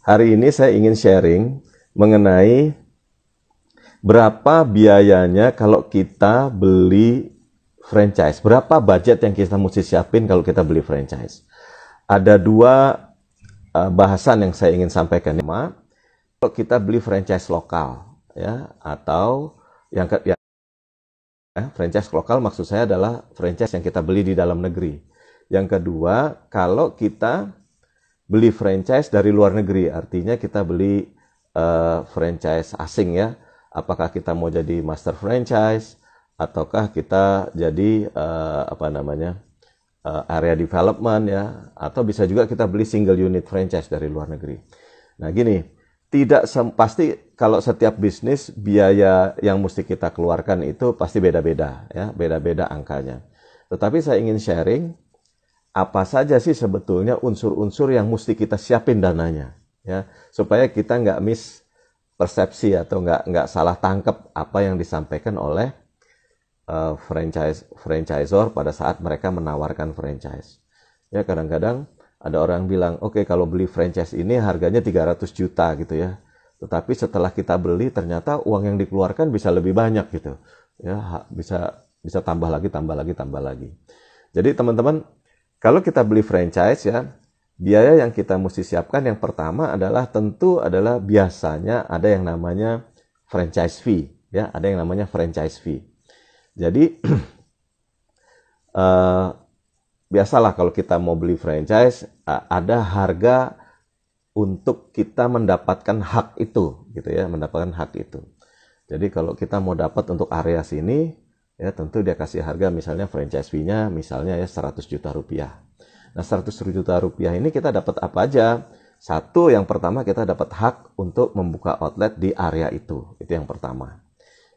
Hari ini saya ingin sharing mengenai berapa biayanya kalau kita beli franchise. Berapa budget yang kita mesti siapin kalau kita beli franchise. Ada dua bahasan yang saya ingin sampaikan. Pertama, kalau kita beli franchise lokal, ya, atau franchise lokal maksud saya adalah franchise yang kita beli di dalam negeri. Yang kedua, kalau kita beli franchise dari luar negeri, artinya kita beli franchise asing, ya. Apakah kita mau jadi master franchise ataukah kita jadi area development, ya, atau bisa juga kita beli single unit franchise dari luar negeri. Nah, gini, pasti kalau setiap bisnis biaya yang mesti kita keluarkan itu pasti beda-beda, ya, beda-beda angkanya. Tetapi saya ingin sharing apa saja sih sebetulnya unsur-unsur yang mesti kita siapin dananya, ya, supaya kita nggak miss persepsi atau nggak salah tangkap apa yang disampaikan oleh franchisor pada saat mereka menawarkan franchise. Ya, kadang-kadang ada orang bilang, oke, kalau beli franchise ini harganya 300 juta gitu, ya. Tetapi setelah kita beli ternyata uang yang dikeluarkan bisa lebih banyak gitu, ya, bisa tambah lagi. Jadi teman-teman, kalau kita beli franchise, ya, biaya yang kita mesti siapkan yang pertama adalah tentu adalah biasanya ada yang namanya franchise fee, ya, ada yang namanya franchise fee. Jadi biasalah kalau kita mau beli franchise ada harga untuk kita mendapatkan hak itu, gitu ya, mendapatkan hak itu. Jadi kalau kita mau dapat untuk area sini, ya, tentu dia kasih harga misalnya franchise fee-nya misalnya ya 100 juta rupiah. Nah, 100 juta rupiah ini kita dapat apa aja? Satu, yang pertama kita dapat hak untuk membuka outlet di area itu. Itu yang pertama.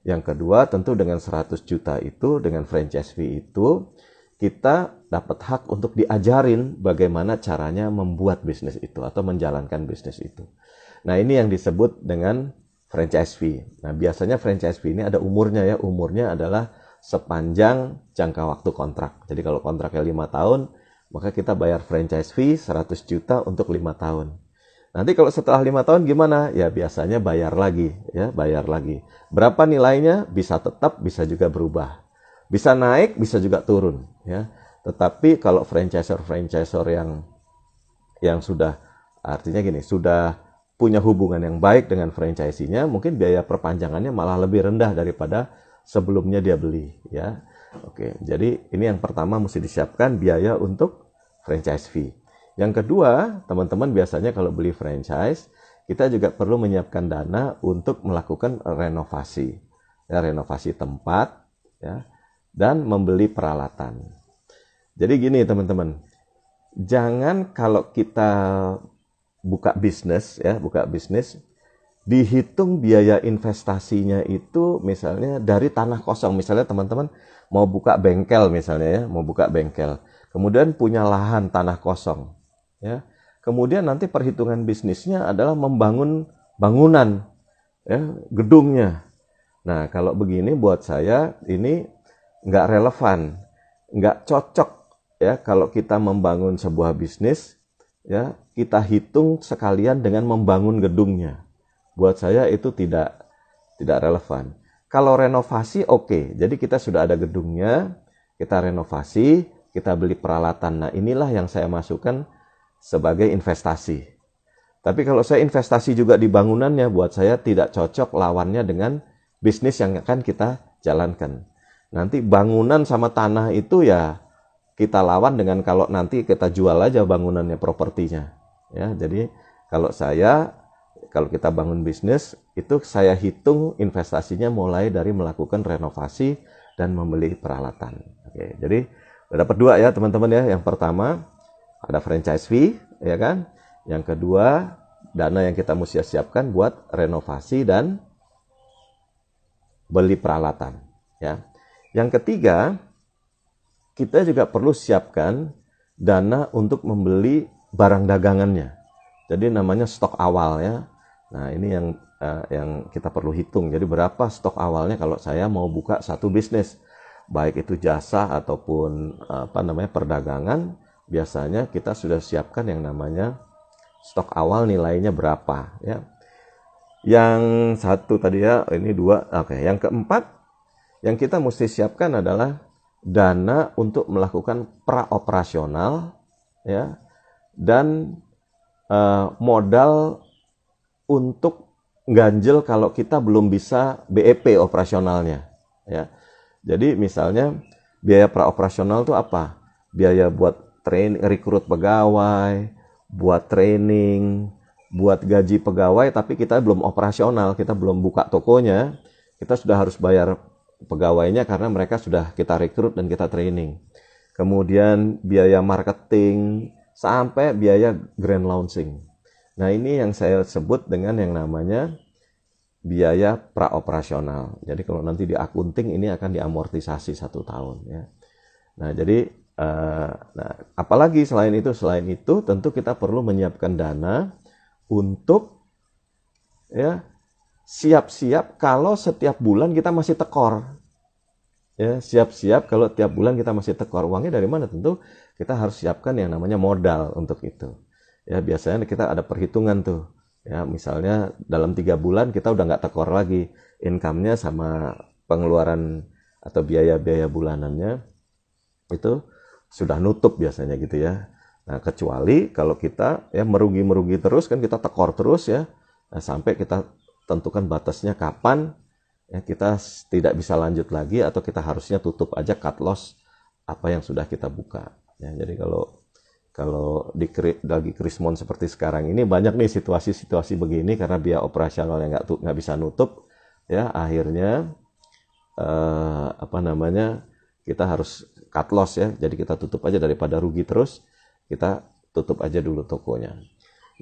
Yang kedua, tentu dengan 100 juta itu, dengan franchise fee itu, kita dapat hak untuk diajarin bagaimana caranya membuat bisnis itu atau menjalankan bisnis itu. Nah, ini yang disebut dengan franchise fee. Nah, biasanya franchise fee ini ada umurnya, ya. Umurnya adalah sepanjang jangka waktu kontrak. Jadi kalau kontraknya 5 tahun, maka kita bayar franchise fee 100 juta untuk 5 tahun. Nanti kalau setelah 5 tahun gimana? Ya biasanya bayar lagi, ya, bayar lagi. Berapa nilainya? Bisa tetap, bisa juga berubah. Bisa naik, bisa juga turun, ya. Tetapi kalau franchisor yang sudah, artinya gini, sudah punya hubungan yang baik dengan franchisee-nya, mungkin biaya perpanjangannya malah lebih rendah daripada sebelumnya dia beli, ya. Oke, jadi ini yang pertama mesti disiapkan biaya untuk franchise fee. Yang kedua, teman-teman biasanya kalau beli franchise, kita juga perlu menyiapkan dana untuk melakukan renovasi, ya, renovasi tempat, ya, dan membeli peralatan. Jadi gini teman-teman, jangan kalau kita buka bisnis, ya, dihitung biaya investasinya itu misalnya dari tanah kosong. Misalnya teman-teman mau buka bengkel misalnya, ya, mau buka bengkel. Kemudian punya lahan tanah kosong, ya. Kemudian nanti perhitungan bisnisnya adalah membangun bangunan, ya, gedungnya. Nah, kalau begini buat saya ini nggak relevan, nggak cocok, ya, kalau kita membangun sebuah bisnis, ya, kita hitung sekalian dengan membangun gedungnya. Buat saya itu tidak relevan. Kalau renovasi oke. Jadi kita sudah ada gedungnya, kita renovasi, kita beli peralatan. Nah, inilah yang saya masukkan sebagai investasi. Tapi kalau saya investasi juga di bangunannya, buat saya tidak cocok lawannya dengan bisnis yang akan kita jalankan. Nanti bangunan sama tanah itu ya kita lawan dengan kalau nanti kita jual aja bangunannya, propertinya. Ya, jadi kalau kita bangun bisnis, itu saya hitung investasinya mulai dari melakukan renovasi dan membeli peralatan. Oke, jadi dapat dua, ya teman-teman, ya. Yang pertama ada franchise fee, ya kan? Yang kedua, dana yang kita mesti siapkan buat renovasi dan beli peralatan, ya. Yang ketiga, kita juga perlu siapkan dana untuk membeli barang dagangannya. Jadi namanya stok awal, ya. Nah, ini yang kita perlu hitung. Jadi berapa stok awalnya kalau saya mau buka satu bisnis, baik itu jasa ataupun perdagangan, biasanya kita sudah siapkan yang namanya stok awal nilainya berapa ya. Yang satu tadi ya, ini dua. Oke, yang keempat yang kita mesti siapkan adalah dana untuk melakukan praoperasional ya, dan modal untuk ganjel kalau kita belum bisa BEP operasionalnya ya. Jadi misalnya biaya praoperasional itu apa? Biaya buat rekrut pegawai, buat training, buat gaji pegawai, tapi kita belum operasional, kita belum buka tokonya, kita sudah harus bayar pegawainya karena mereka sudah kita rekrut dan kita training. Kemudian biaya marketing sampai biaya grand launching. Nah, ini yang saya sebut dengan yang namanya biaya praoperasional. Jadi kalau nanti di akunting ini akan diamortisasi 1 tahun ya. Nah, jadi apalagi selain itu tentu kita perlu menyiapkan dana untuk ya siap-siap kalau setiap bulan kita masih tekor. Ya, siap-siap kalau tiap bulan kita masih tekor. Uangnya dari mana? Tentu kita harus siapkan yang namanya modal untuk itu. Ya, biasanya kita ada perhitungan tuh. Ya, misalnya dalam 3 bulan kita udah nggak tekor lagi. Income-nya sama pengeluaran atau biaya-biaya bulanannya itu sudah nutup biasanya gitu ya. Nah, kecuali kalau kita ya merugi terus kan, kita tekor terus ya. Nah, sampai kita tentukan batasnya kapan ya kita tidak bisa lanjut lagi atau kita harusnya tutup aja cut loss apa yang sudah kita buka. Ya, jadi kalau lagi krismon seperti sekarang ini banyak nih situasi-situasi begini karena biaya operasional yang nggak bisa nutup ya, akhirnya kita harus cut loss ya. Jadi kita tutup aja daripada rugi terus, kita tutup aja dulu tokonya.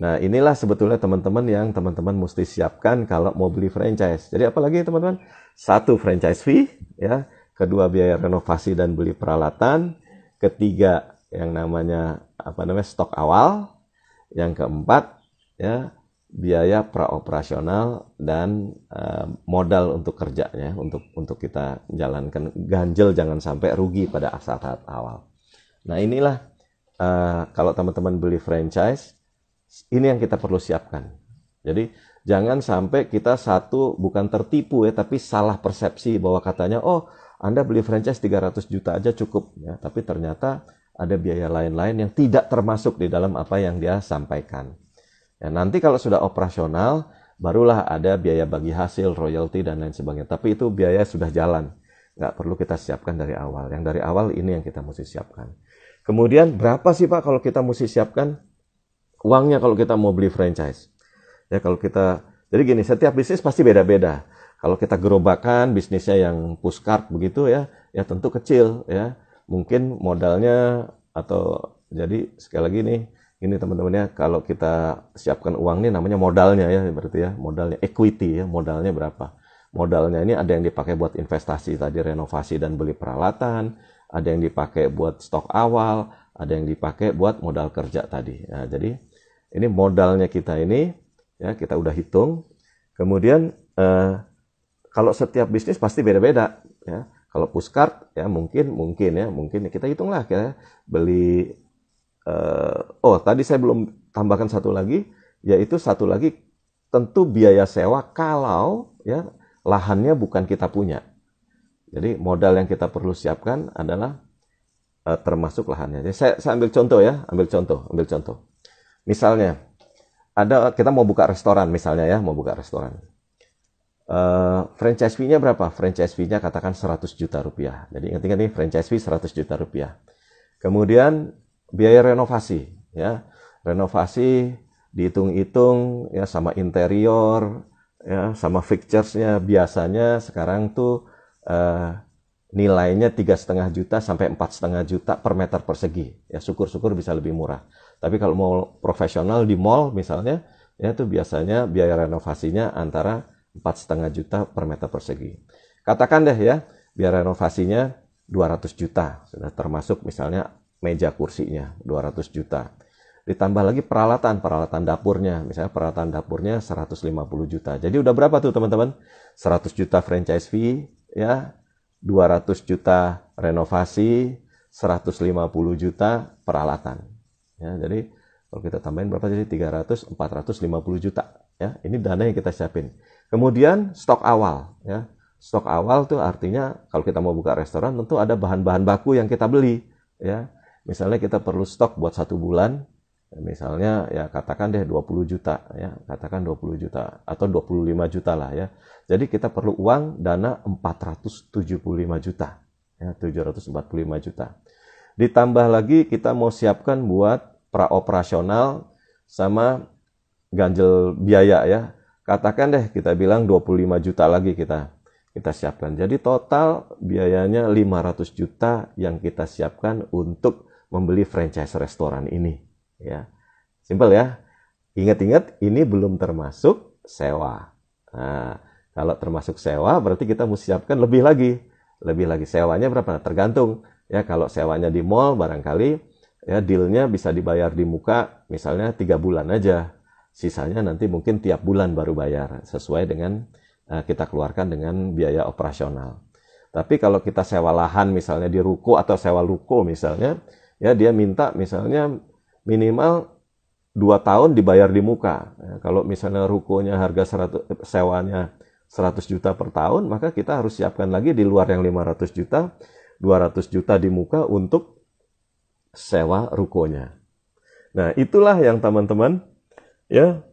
Nah, inilah sebetulnya teman-teman yang teman-teman mesti siapkan kalau mau beli franchise. Jadi apalagi teman-teman? 1, franchise fee ya, kedua biaya renovasi dan beli peralatan, ketiga yang namanya stok awal, yang keempat ya biaya praoperasional dan modal untuk kerjanya, untuk kita jalankan ganjel, jangan sampai rugi pada saat awal. Nah, inilah kalau teman-teman beli franchise, ini yang kita perlu siapkan. Jadi jangan sampai kita bukan tertipu ya, tapi salah persepsi bahwa katanya Anda beli franchise 300 juta aja cukup ya, tapi ternyata ada biaya lain-lain yang tidak termasuk di dalam apa yang dia sampaikan. Ya, nanti kalau sudah operasional barulah ada biaya bagi hasil, royalti dan lain sebagainya. Tapi itu biaya sudah jalan, nggak perlu kita siapkan dari awal. Yang dari awal ini yang kita mesti siapkan. Kemudian berapa sih Pak kalau kita mesti siapkan uangnya kalau kita mau beli franchise? Ya, jadi gini, setiap bisnis pasti beda-beda. Kalau kita gerobakan bisnisnya yang pushcart begitu ya tentu kecil ya. Mungkin modalnya jadi sekali lagi nih, ini teman-teman ya, kalau kita siapkan uang nih namanya modalnya ya, berarti ya modalnya equity ya, modalnya berapa? Modalnya ini ada yang dipakai buat investasi tadi, renovasi dan beli peralatan, ada yang dipakai buat stok awal, ada yang dipakai buat modal kerja tadi. Nah, jadi ini modalnya kita ini ya kita udah hitung. Kemudian kalau setiap bisnis pasti beda-beda ya. Kalau pushcart ya mungkin kita hitunglah ya, beli tadi saya belum tambahkan satu lagi, yaitu satu lagi tentu biaya sewa kalau ya lahannya bukan kita punya. Jadi modal yang kita perlu siapkan adalah termasuk lahannya. Jadi saya ambil contoh ya, ambil contoh. Misalnya kita mau buka restoran misalnya ya, franchise fee-nya berapa? Franchise fee-nya katakan 100 juta rupiah. Jadi ingat-ingat nih, franchise fee 100 juta rupiah. Kemudian biaya renovasi ya. Renovasi dihitung-hitung ya sama interior ya, sama fixtures-nya biasanya sekarang tuh nilainya 3,5 juta sampai 4,5 juta per meter persegi. Ya, syukur-syukur bisa lebih murah. Tapi kalau mau profesional di mall misalnya, ya itu biasanya biaya renovasinya antara 4,5 juta per meter persegi. Katakan deh ya, biaya renovasinya 200 juta. Sudah termasuk misalnya meja kursinya 200 juta. Ditambah lagi peralatan dapurnya. Misalnya peralatan dapurnya 150 juta. Jadi udah berapa tuh teman-teman? 100 juta franchise fee ya, 200 juta renovasi, 150 juta peralatan. Ya, jadi Kalau kita tambahin berapa jadi 300, 450 juta. Ya, ini dana yang kita siapin. Kemudian stok awal. Ya, stok awal tuh artinya kalau kita mau buka restoran tentu ada bahan-bahan baku yang kita beli. Ya, misalnya kita perlu stok buat 1 bulan. Misalnya ya katakan deh 20 juta. Ya, katakan 20 juta atau 25 juta lah ya. Jadi kita perlu uang dana 475 juta. Ya, 745 juta. Ditambah lagi kita mau siapkan buat praoperasional sama ganjel biaya ya. Katakan deh kita bilang 25 juta lagi kita siapkan. Jadi total biayanya 500 juta yang kita siapkan untuk membeli franchise restoran ini ya. Simpel ya. Ingat-ingat ini belum termasuk sewa. Nah, kalau termasuk sewa berarti kita mesti siapkan lebih lagi. Lebih lagi sewanya berapa? Tergantung ya. Kalau sewanya di mall barangkali ya dealnya bisa dibayar di muka misalnya 3 bulan aja. Sisanya nanti mungkin tiap bulan baru bayar sesuai dengan kita keluarkan dengan biaya operasional. Tapi kalau kita sewa lahan misalnya di ruko atau sewa ruko misalnya, ya dia minta misalnya minimal 2 tahun dibayar di muka. Ya, kalau misalnya rukonya harga sewanya 100 juta per tahun, maka kita harus siapkan lagi di luar yang 500 juta, 200 juta di muka untuk sewa rukonya. Nah, itulah yang teman-teman ya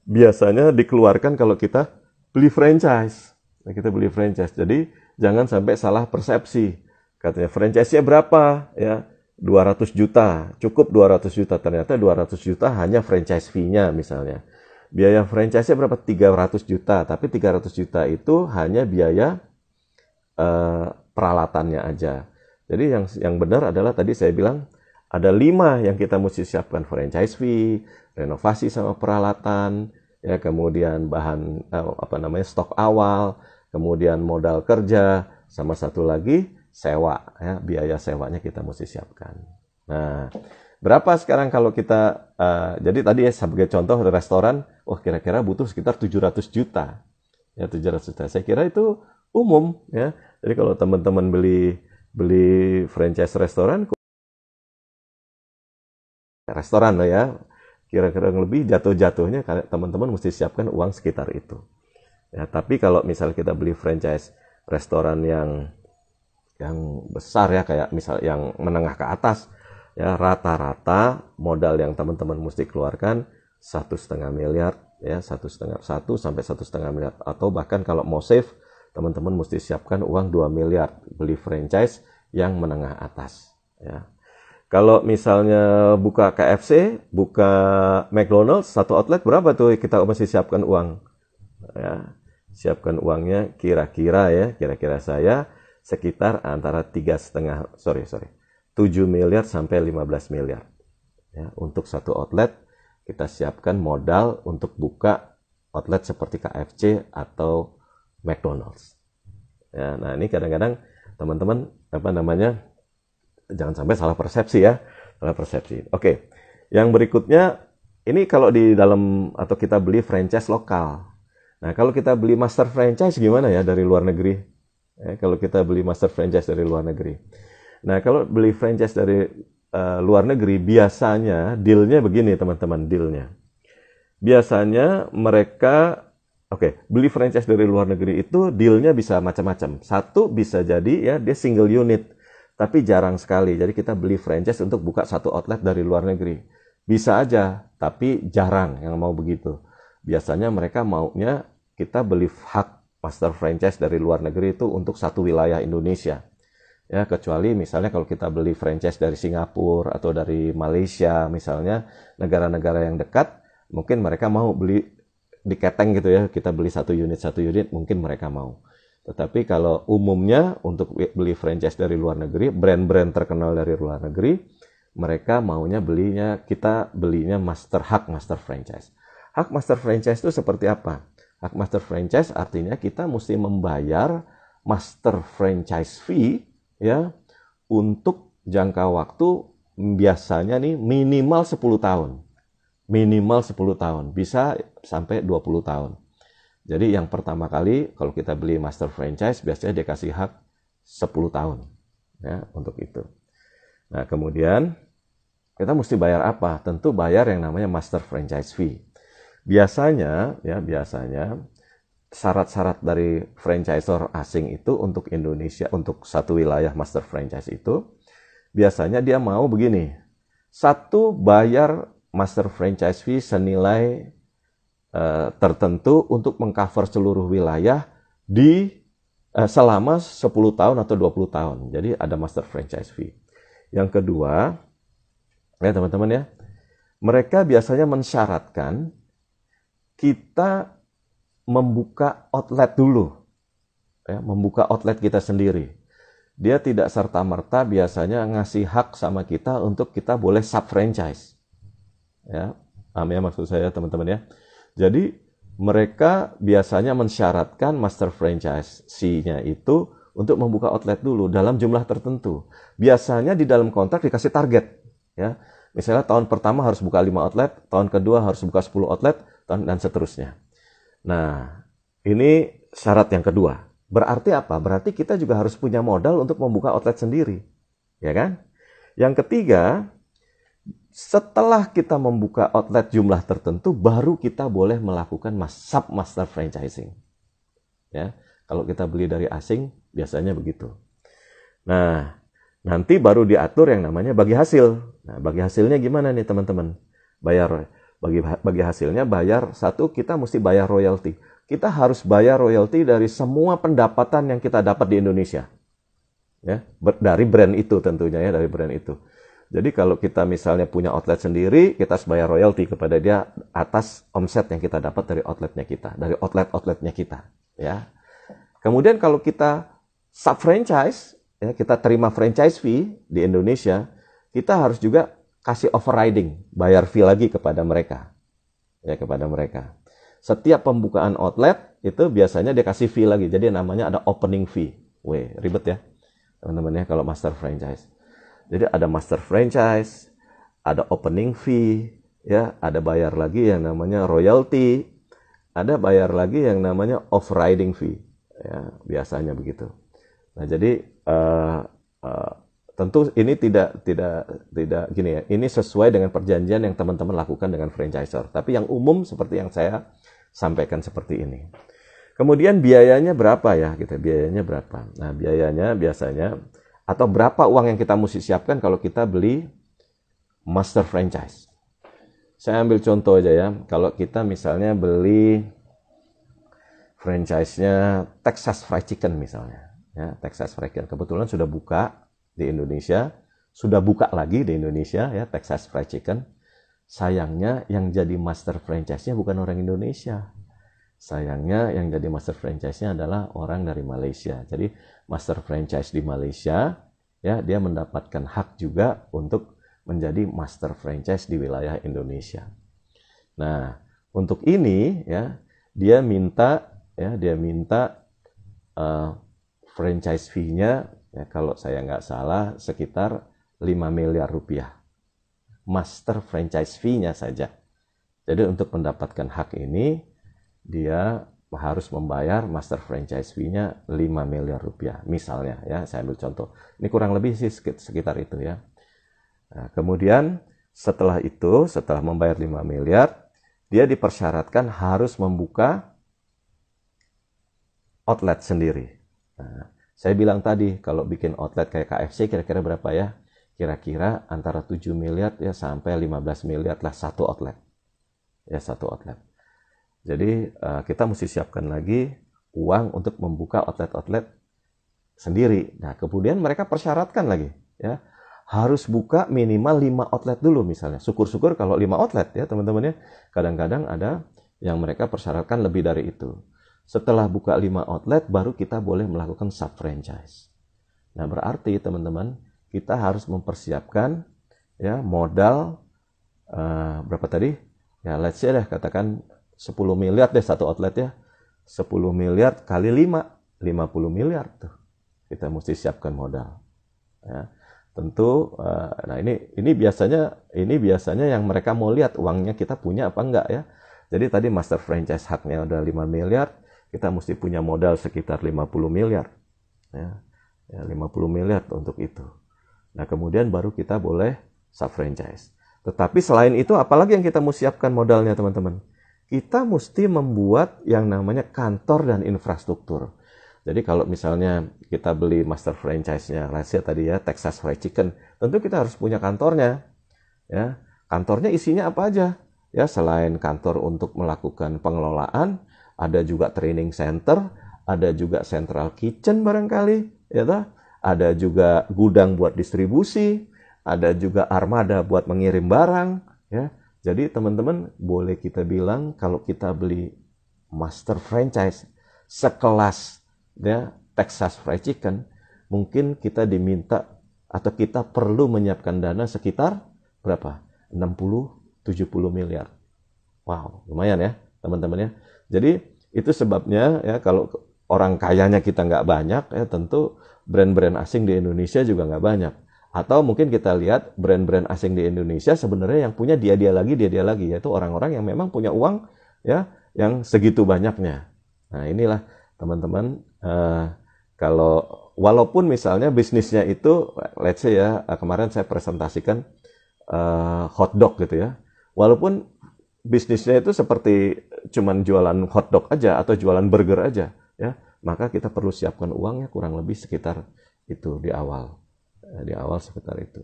biasanya dikeluarkan kalau kita beli franchise. Nah, kita beli franchise. Jadi jangan sampai salah persepsi. Katanya franchise-nya berapa? Ya, 200 juta. Cukup 200 juta. Ternyata 200 juta hanya franchise fee-nya misalnya. Biaya franchise-nya berapa? 300 juta. Tapi 300 juta itu hanya biaya peralatannya aja. Jadi yang benar adalah tadi saya bilang ada 5 yang kita mesti siapkan: franchise fee, renovasi sama peralatan, ya kemudian bahan stok awal, kemudian modal kerja, sama satu lagi sewa, ya biaya sewanya kita mesti siapkan. Nah, berapa sekarang kalau kita jadi tadi ya sebagai contoh restoran, kira-kira butuh sekitar 700 juta. Ya 700 juta. Saya kira itu umum ya. Jadi kalau teman-teman beli franchise restoran loh ya, kira-kira lebih jatuhnya teman-teman mesti siapkan uang sekitar itu. Ya, tapi kalau misal kita beli franchise restoran yang besar ya, kayak misal yang menengah ke atas, ya rata-rata modal yang teman-teman mesti keluarkan 1,5 miliar, ya 1 sampai 1,5 miliar, atau bahkan kalau mau save, teman-teman mesti siapkan uang 2 miliar beli franchise yang menengah atas. Ya. Kalau misalnya buka KFC, buka McDonald's, 1 outlet berapa tuh kita mesti siapkan uang? Ya, siapkan uangnya kira-kira saya sekitar antara 7 miliar sampai 15 miliar. Ya, untuk 1 outlet kita siapkan modal untuk buka outlet seperti KFC atau McDonald's. Ya, nah ini kadang-kadang teman-teman jangan sampai salah persepsi ya. Salah persepsi. Oke. Yang berikutnya, ini kalau di dalam atau kita beli franchise lokal. Nah, kalau kita beli master franchise gimana ya dari luar negeri? Ya, kalau kita beli master franchise dari luar negeri. Nah, kalau beli franchise dari luar negeri, biasanya deal-nya begini teman-teman, deal-nya. Biasanya mereka, beli franchise dari luar negeri itu deal-nya bisa macam-macam. Satu bisa jadi ya dia single unit. Tapi jarang sekali. Jadi kita beli franchise untuk buka 1 outlet dari luar negeri. Bisa aja, tapi jarang yang mau begitu. Biasanya mereka maunya kita beli hak master franchise dari luar negeri itu untuk 1 wilayah Indonesia. Ya, kecuali misalnya kalau kita beli franchise dari Singapura atau dari Malaysia misalnya, negara-negara yang dekat, mungkin mereka mau beli di keteng gitu ya. Kita beli 1 unit, mungkin mereka mau. Tetapi kalau umumnya untuk beli franchise dari luar negeri, brand-brand terkenal dari luar negeri, mereka maunya kita belinya hak master franchise. Hak master franchise itu seperti apa? Hak master franchise artinya kita mesti membayar master franchise fee ya untuk jangka waktu biasanya nih minimal 10 tahun. Minimal 10 tahun, bisa sampai 20 tahun. Jadi yang pertama kali kalau kita beli master franchise biasanya dia kasih hak 10 tahun ya untuk itu. Nah, kemudian Kita mesti bayar apa? Tentu bayar yang namanya master franchise fee. Biasanya syarat-syarat dari franchisor asing itu untuk Indonesia, untuk satu wilayah master franchise itu, biasanya dia mau begini. Satu, bayar master franchise fee senilai tertentu untuk mengcover seluruh wilayah di selama 10 tahun atau 20 tahun. Jadi ada master franchise fee. Yang kedua, ya teman-teman ya, mereka biasanya mensyaratkan kita membuka outlet dulu. Ya, membuka outlet kita sendiri. Dia tidak serta-merta biasanya ngasih hak sama kita untuk kita boleh sub-franchise. Ya, paham ya maksud saya teman-teman ya. Jadi mereka biasanya mensyaratkan master franchise-nya itu untuk membuka outlet dulu dalam jumlah tertentu. Biasanya di dalam kontrak dikasih target. Ya. Misalnya tahun pertama harus buka 5 outlet, tahun kedua harus buka 10 outlet, dan seterusnya. Nah, ini syarat yang kedua. Berarti apa? Berarti kita juga harus punya modal untuk membuka outlet sendiri. Ya kan? Yang ketiga, setelah kita membuka outlet jumlah tertentu, baru kita boleh melakukan sub-master franchising. Ya, kalau kita beli dari asing, biasanya begitu. Nah, nanti baru diatur yang namanya bagi hasil. Nah, bagi hasilnya gimana nih teman-teman? Bagi hasilnya bayar, satu, kita mesti bayar royalti. Kita harus bayar royalti dari semua pendapatan yang kita dapat di Indonesia. Ya, dari brand itu tentunya ya, dari brand itu. Jadi kalau kita misalnya punya outlet sendiri, kita harus bayar royalti kepada dia atas omset yang kita dapat dari outletnya kita, dari outlet-outletnya kita. Ya. Kemudian kalau kita sub-franchise, ya, kita terima franchise fee di Indonesia, kita harus juga kasih overriding, bayar fee lagi kepada mereka. Ya, kepada mereka. Setiap pembukaan outlet, itu biasanya dia kasih fee lagi. Jadi namanya ada opening fee. Weh, ribet ya, teman-teman ya, kalau master franchise. Jadi ada master franchise, ada opening fee, ya, ada bayar lagi yang namanya royalty, ada bayar lagi yang namanya overriding fee, ya, biasanya begitu. Nah, jadi tentu ini tidak gini ya. Ini sesuai dengan perjanjian yang teman-teman lakukan dengan franchisor. Tapi yang umum seperti yang saya sampaikan seperti ini. Kemudian biayanya berapa ya? Gitu. Biayanya berapa? Nah, biayanya biasanya atau berapa uang yang kita mesti siapkan kalau kita beli master franchise. Saya ambil contoh aja ya. Kalau kita misalnya beli franchise-nya Texas Fried Chicken misalnya. Ya, Texas Fried Chicken. Kebetulan sudah buka di Indonesia. Sudah buka lagi di Indonesia ya, Texas Fried Chicken. Sayangnya yang jadi master franchise-nya bukan orang Indonesia. Sayangnya yang jadi master franchise-nya adalah orang dari Malaysia. Jadi master franchise di Malaysia, ya, dia mendapatkan hak juga untuk menjadi master franchise di wilayah Indonesia. Nah, untuk ini ya, dia minta franchise fee-nya, ya, kalau saya nggak salah sekitar 5 miliar rupiah. Master franchise fee-nya saja. Jadi untuk mendapatkan hak ini, dia harus membayar master franchise fee-nya 5 miliar rupiah. Misalnya, ya, saya ambil contoh. Ini kurang lebih sih sekitar itu ya. Nah, kemudian setelah itu, setelah membayar 5 miliar, dia dipersyaratkan harus membuka outlet sendiri. Nah, saya bilang tadi, kalau bikin outlet kayak KFC kira-kira berapa ya? Kira-kira antara 7 miliar ya sampai 15 miliar lah satu outlet. Ya, satu outlet. Jadi kita mesti siapkan lagi uang untuk membuka outlet-outlet sendiri. Nah, kemudian mereka persyaratkan lagi, ya, harus buka minimal 5 outlet dulu misalnya. Syukur-syukur kalau 5 outlet ya teman-teman ya. Kadang-kadang ada yang mereka persyaratkan lebih dari itu. Setelah buka 5 outlet, baru kita boleh melakukan sub-franchise. Nah, berarti teman-teman, kita harus mempersiapkan ya modal berapa tadi? Ya, let's say deh, katakan 10 miliar deh satu outlet ya. 10 miliar kali 5, 50 miliar tuh. Kita mesti siapkan modal. Ya. Tentu, nah ini biasanya yang mereka mau lihat uangnya kita punya apa enggak ya. Jadi tadi master franchise haknya udah 5 miliar, kita mesti punya modal sekitar 50 miliar. Ya, 50 miliar untuk itu. Nah, kemudian baru kita boleh sub-franchise. Tetapi selain itu, apalagi yang kita mesti siapkan modalnya, teman-teman? Kita mesti membuat yang namanya kantor dan infrastruktur. Jadi kalau misalnya kita beli master franchise-nya, tadi ya, Texas Fried Chicken, tentu kita harus punya kantornya. Ya, kantornya isinya apa aja? Ya, selain kantor untuk melakukan pengelolaan, ada juga training center, ada juga central kitchen barangkali, ya toh? Ada juga gudang buat distribusi, ada juga armada buat mengirim barang, ya. Jadi teman-teman boleh kita bilang kalau kita beli master franchise sekelas ya Texas Fried Chicken, mungkin kita diminta atau kita perlu menyiapkan dana sekitar berapa? 60-70 miliar. Wow, lumayan ya teman-teman ya. Jadi itu sebabnya ya kalau orang kayanya kita nggak banyak ya tentu brand-brand asing di Indonesia juga nggak banyak. Atau mungkin kita lihat brand-brand asing di Indonesia sebenarnya yang punya dia lagi, yaitu orang-orang yang memang punya uang ya yang segitu banyaknya. Nah inilah teman-teman kalau walaupun misalnya bisnisnya itu, let's say ya kemarin saya presentasikan hotdog gitu ya, walaupun bisnisnya itu seperti cuman jualan hotdog aja atau jualan burger aja ya, maka kita perlu siapkan uangnya kurang lebih sekitar itu di awal sekitar itu.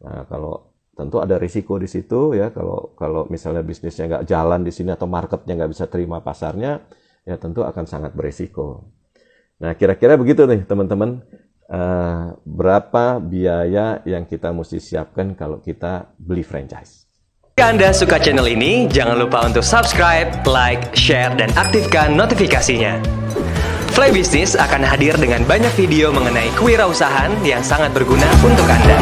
Nah kalau tentu ada risiko di situ ya, kalau misalnya bisnisnya nggak jalan di sini atau marketnya nggak bisa terima pasarnya, ya tentu akan sangat berisiko. Nah kira-kira begitu nih teman-teman, berapa biaya yang kita mesti siapkan kalau kita beli franchise. Jika Anda suka channel ini, jangan lupa untuk subscribe, like, share, dan aktifkan notifikasinya. Fly Business akan hadir dengan banyak video mengenai kewirausahaan yang sangat berguna untuk Anda.